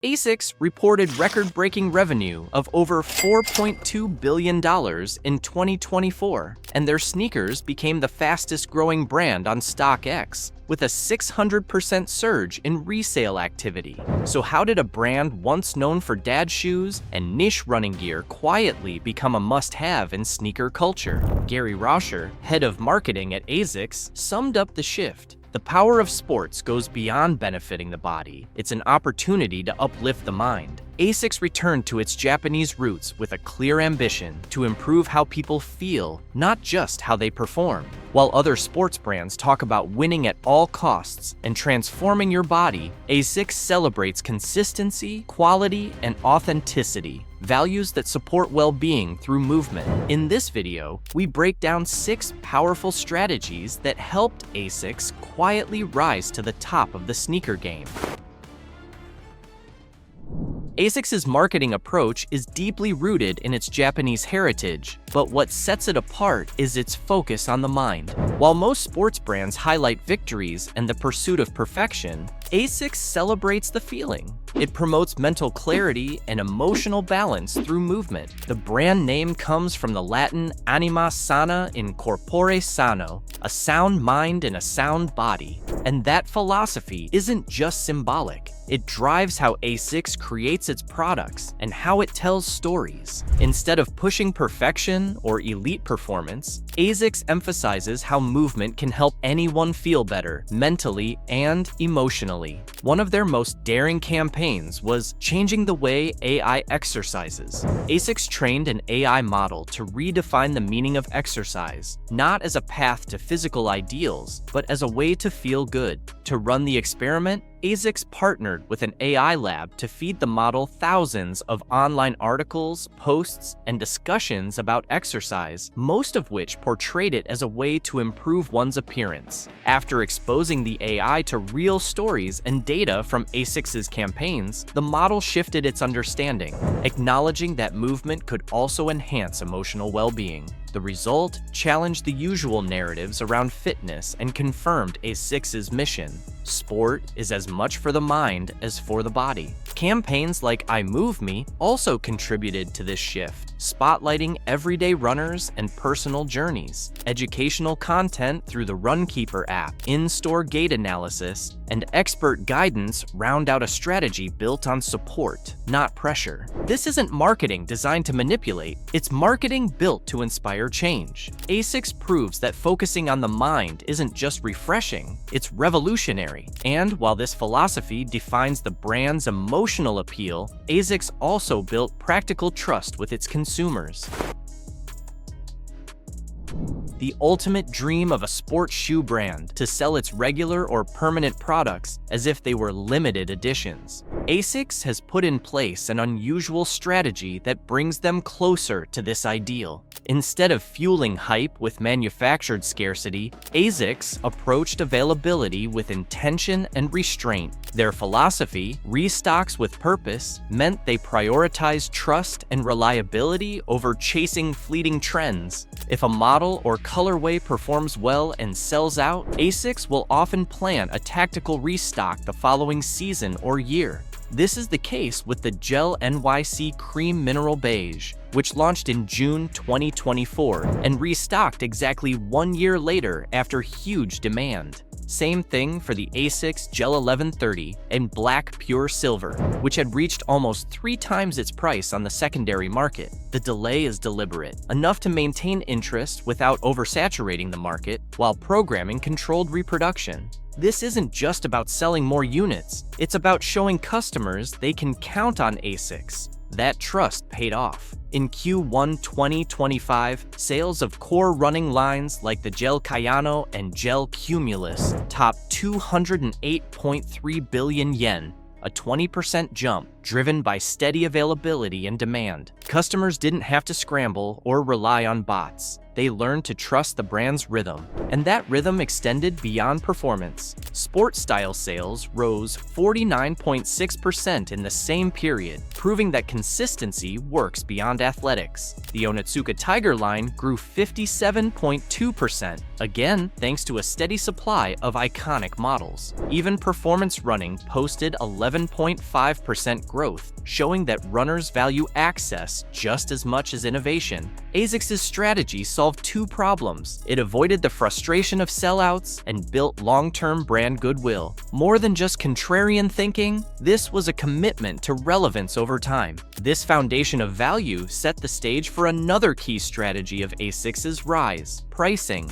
ASICS reported record-breaking revenue of over $4.2 billion in 2024, and their sneakers became the fastest-growing brand on StockX, with a 600% surge in resale activity. So how did a brand once known for dad shoes and niche running gear quietly become a must-have in sneaker culture? Gary Rauscher, head of marketing at ASICS, summed up the shift. The power of sports goes beyond benefiting the body. It's an opportunity to uplift the mind. ASICS returned to its Japanese roots with a clear ambition to improve how people feel, not just how they perform. While other sports brands talk about winning at all costs and transforming your body, ASICS celebrates consistency, quality, and authenticity, values that support well-being through movement. In this video, we break down 6 powerful strategies that helped ASICS quietly rise to the top of the sneaker game. ASICS's marketing approach is deeply rooted in its Japanese heritage, but what sets it apart is its focus on the mind. While most sports brands highlight victories and the pursuit of perfection, ASICS celebrates the feeling. It promotes mental clarity and emotional balance through movement. The brand name comes from the Latin anima sana in corpore sano, a sound mind in a sound body. And that philosophy isn't just symbolic. It drives how ASICS creates its products and how it tells stories. Instead of pushing perfection or elite performance, ASICS emphasizes how movement can help anyone feel better, mentally and emotionally. One of their most daring campaigns was changing the way AI exercises. ASICS trained an AI model to redefine the meaning of exercise, not as a path to physical ideals, but as a way to feel good. To run the experiment, ASICS partnered with an AI lab to feed the model thousands of online articles, posts, and discussions about exercise, most of which portrayed it as a way to improve one's appearance. After exposing the AI to real stories and data from ASICS's campaigns, the model shifted its understanding, acknowledging that movement could also enhance emotional well-being. The result challenged the usual narratives around fitness and confirmed ASICS's mission. Sport is as much for the mind as for the body. Campaigns like I Move Me also contributed to this shift, spotlighting everyday runners and personal journeys. Educational content through the Runkeeper app, in-store gait analysis, and expert guidance round out a strategy built on support, not pressure. This isn't marketing designed to manipulate, it's marketing built to inspire change. ASICS proves that focusing on the mind isn't just refreshing, it's revolutionary. And while this philosophy defines the brand's emotional appeal, ASICS also built practical trust with its consumers. The ultimate dream of a sports shoe brand, to sell its regular or permanent products as if they were limited editions. ASICS has put in place an unusual strategy that brings them closer to this ideal. Instead of fueling hype with manufactured scarcity, ASICS approached availability with intention and restraint. Their philosophy, restocks with purpose, meant they prioritized trust and reliability over chasing fleeting trends. If a model or colorway performs well and sells out, ASICS will often plan a tactical restock the following season or year. This is the case with the Gel NYC Cream Mineral Beige, which launched in June 2024 and restocked exactly 1 year later after huge demand. Same thing for the ASICS Gel 1130 and Black Pure Silver, which had reached almost 3 times its price on the secondary market. The delay is deliberate, enough to maintain interest without oversaturating the market while programming controlled reproduction. This isn't just about selling more units, it's about showing customers they can count on ASICS. That trust paid off. In Q1 2025, sales of core running lines like the Gel Kayano and Gel Cumulus topped 208.3 billion yen, a 20% jump driven by steady availability and demand. Customers didn't have to scramble or rely on bots. they learned to trust the brand's rhythm, and that rhythm extended beyond performance. SportStyle sales rose 49.6% in the same period, proving that consistency works beyond athletics. The Onitsuka Tiger line grew 57.2%, again thanks to a steady supply of iconic models. Even performance running posted 11.5% growth, showing that runners value access just as much as innovation. ASICS' strategy solved two problems. It avoided the frustration of sellouts and built long-term brand goodwill. More than just contrarian thinking, this was a commitment to relevance over time. This foundation of value set the stage for another key strategy of ASICS' rise: pricing.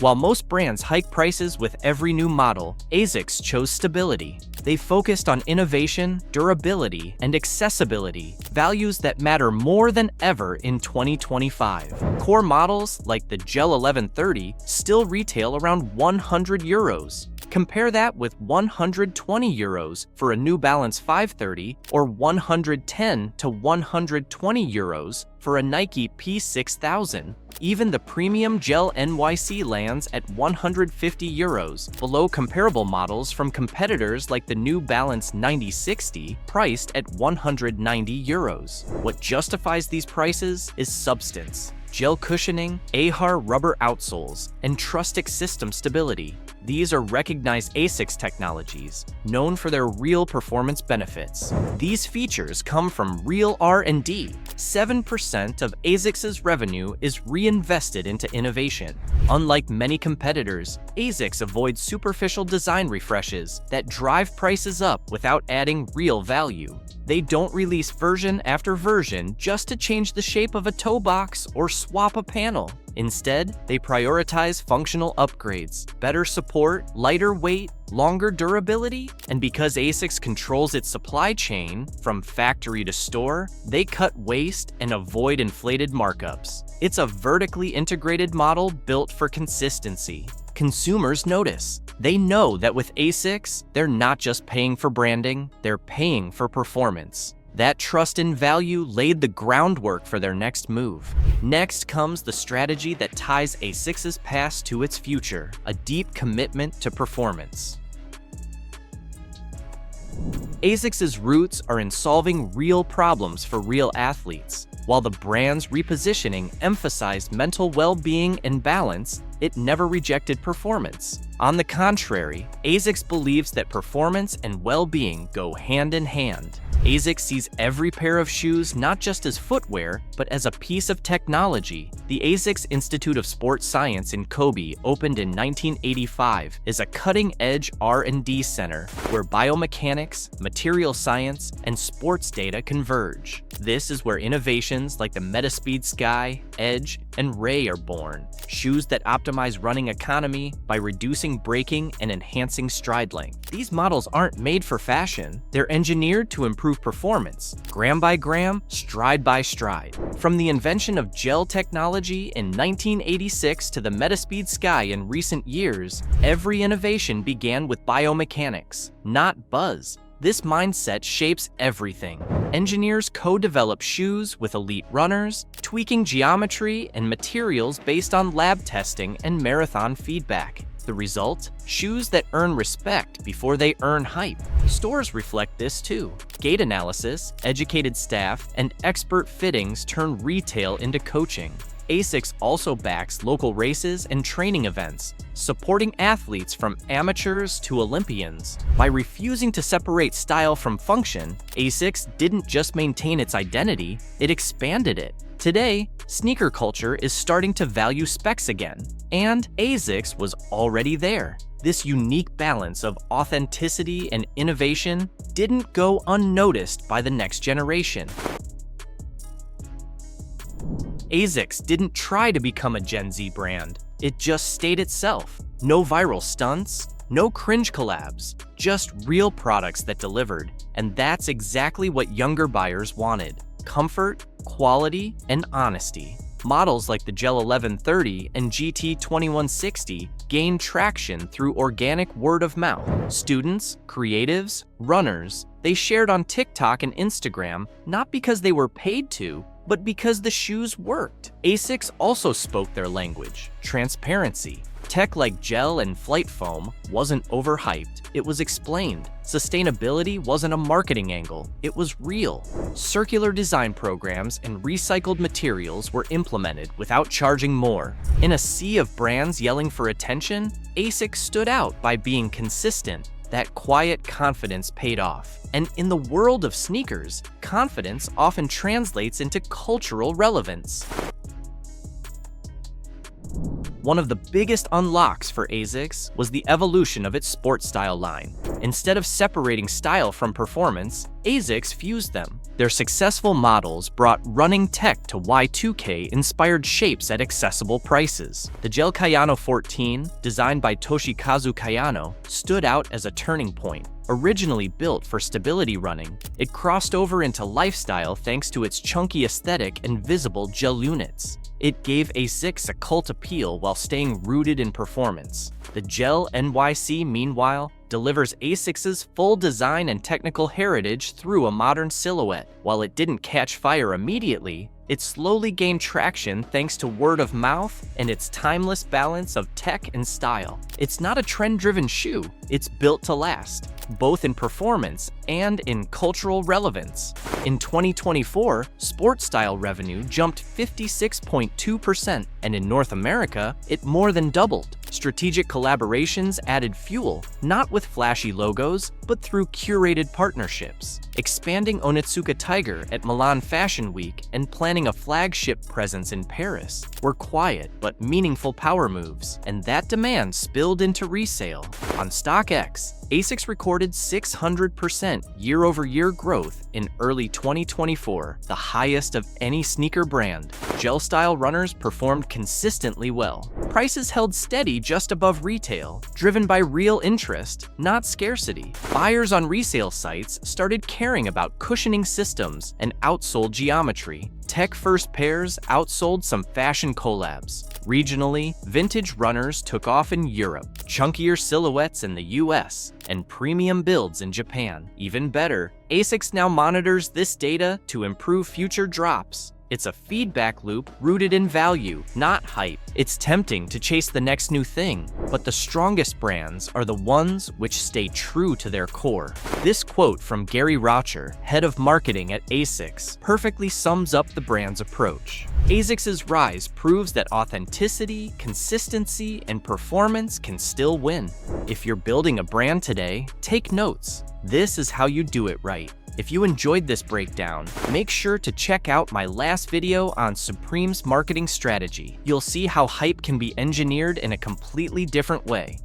While most brands hike prices with every new model, ASICS chose stability. They focused on innovation, durability, and accessibility, values that matter more than ever in 2025. Core models like the Gel 1130 still retail around 100 euros. Compare that with 120 euros for a New Balance 530 or 110 to 120 euros for a Nike P6000. Even the premium Gel NYC lands at 150 euros, below comparable models from competitors like the New Balance 9060, priced at 190 euros. What justifies these prices is substance. Gel cushioning, AHAR rubber outsoles, and Trustix system stability. These are recognized ASICS technologies, known for their real performance benefits. These features come from real R&D. 7% of ASICS' revenue is reinvested into innovation. Unlike many competitors, ASICS avoids superficial design refreshes that drive prices up without adding real value. They don't release version after version just to change the shape of a toe box or swap a panel. Instead, they prioritize functional upgrades, better support, lighter weight, longer durability, and because ASICS controls its supply chain, from factory to store, they cut waste and avoid inflated markups. It's a vertically integrated model built for consistency. Consumers notice. They know that with ASICS, they're not just paying for branding, they're paying for performance. That trust and value laid the groundwork for their next move. Next comes the strategy that ties ASICS' past to its future, a deep commitment to performance. ASICS' roots are in solving real problems for real athletes. While the brand's repositioning emphasized mental well-being and balance, it never rejected performance. On the contrary, ASICS believes that performance and well-being go hand in hand. ASICS sees every pair of shoes not just as footwear, but as a piece of technology. The ASICS Institute of Sports Science in Kobe, opened in 1985, is a cutting-edge R&D center where biomechanics, material science, and sports data converge. This is where innovations like the Metaspeed Sky, Edge, and Ray are born. Shoes that optimize running economy by reducing braking and enhancing stride length. These models aren't made for fashion. They're engineered to improve performance, gram by gram, stride by stride. From the invention of gel technology in 1986 to the Metaspeed Sky in recent years, every innovation began with biomechanics, not buzz. This mindset shapes everything. Engineers co-develop shoes with elite runners, tweaking geometry and materials based on lab testing and marathon feedback. The result? Shoes that earn respect before they earn hype. Stores reflect this too. Gait analysis, educated staff, and expert fittings turn retail into coaching. ASICS also backs local races and training events, supporting athletes from amateurs to Olympians. By refusing to separate style from function, ASICS didn't just maintain its identity, it expanded it. Today, sneaker culture is starting to value specs again, and ASICS was already there. This unique balance of authenticity and innovation didn't go unnoticed by the next generation. ASICS didn't try to become a Gen Z brand. It just stayed itself. No viral stunts, no cringe collabs, just real products that delivered. And that's exactly what younger buyers wanted: comfort, quality, and honesty. Models like the Gel 1130 and GT 2160 gained traction through organic word of mouth. Students, creatives, runners, they shared on TikTok and Instagram not because they were paid to, but because the shoes worked. ASICS also spoke their language: transparency. Tech like gel and flight foam wasn't overhyped, it was explained. Sustainability wasn't a marketing angle, it was real. Circular design programs and recycled materials were implemented without charging more. In a sea of brands yelling for attention, ASICS stood out by being consistent. That quiet confidence paid off. And in the world of sneakers, confidence often translates into cultural relevance. One of the biggest unlocks for ASICS was the evolution of its SportStyle line. Instead of separating style from performance, ASICS fused them. Their successful models brought running tech to Y2K-inspired shapes at accessible prices. The Gel Kayano 14, designed by Toshikazu Kayano, stood out as a turning point. Originally built for stability running, it crossed over into lifestyle thanks to its chunky aesthetic and visible gel units. It gave ASICS a cult appeal while staying rooted in performance. The Gel NYC, meanwhile, delivers ASICS's full design and technical heritage through a modern silhouette. While it didn't catch fire immediately, it slowly gained traction thanks to word of mouth and its timeless balance of tech and style. It's not a trend-driven shoe, it's built to last, both in performance and in cultural relevance. In 2024, SportStyle revenue jumped 56.2%, and in North America, it more than doubled. Strategic collaborations added fuel, not with flashy logos, but through curated partnerships. Expanding Onitsuka Tiger at Milan Fashion Week and planning a flagship presence in Paris were quiet but meaningful power moves, and that demand spilled into resale. On StockX, ASICS recorded 600% year-over-year growth in early 2024, the highest of any sneaker brand. Gel-style runners performed consistently well. Prices held steady just above retail, driven by real interest, not scarcity. Buyers on resale sites started caring about cushioning systems and outsold geometry. Tech-first pairs outsold some fashion collabs. Regionally, vintage runners took off in Europe, chunkier silhouettes in the US, and premium builds in Japan. Even better, ASICS now monitors this data to improve future drops. It's a feedback loop rooted in value, not hype. It's tempting to chase the next new thing, but the strongest brands are the ones which stay true to their core. This quote from Gary Rocher, head of marketing at ASICS, perfectly sums up the brand's approach. ASICS's rise proves that authenticity, consistency, and performance can still win. If you're building a brand today, take notes. This is how you do it right. If you enjoyed this breakdown, make sure to check out my last video on Supreme's marketing strategy. You'll see how hype can be engineered in a completely different way.